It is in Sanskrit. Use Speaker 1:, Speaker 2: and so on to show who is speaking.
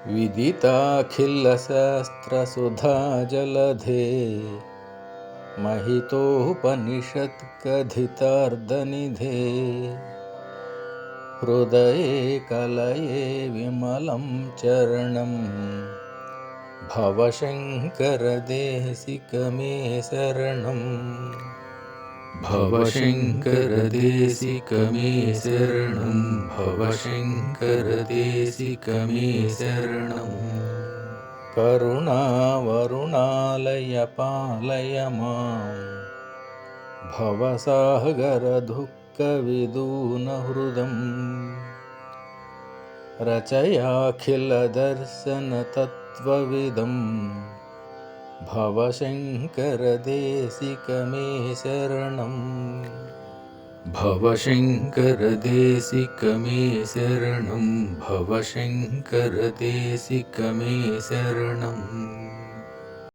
Speaker 1: विदिताखिलशास्त्रसुधा जलधे महितोपनिषत्कथितार्धनिधे हृदये कलये विमलं चरणं भवशङ्करदेशिकमे शरणम् भवशङ्करदेशिकमे शरणं भवशङ्करदेशिकमे शरणम् करुणावरुणालय पालय मां भवसागरदुःखविदूनहृदम् रचयाखिलदर्शनतत्त्वविदं भवशङ्करदेशिकमे शरणम् भवशङ्करदेशिकमे शरणं भवशङ्करदेशिकमे शरणम्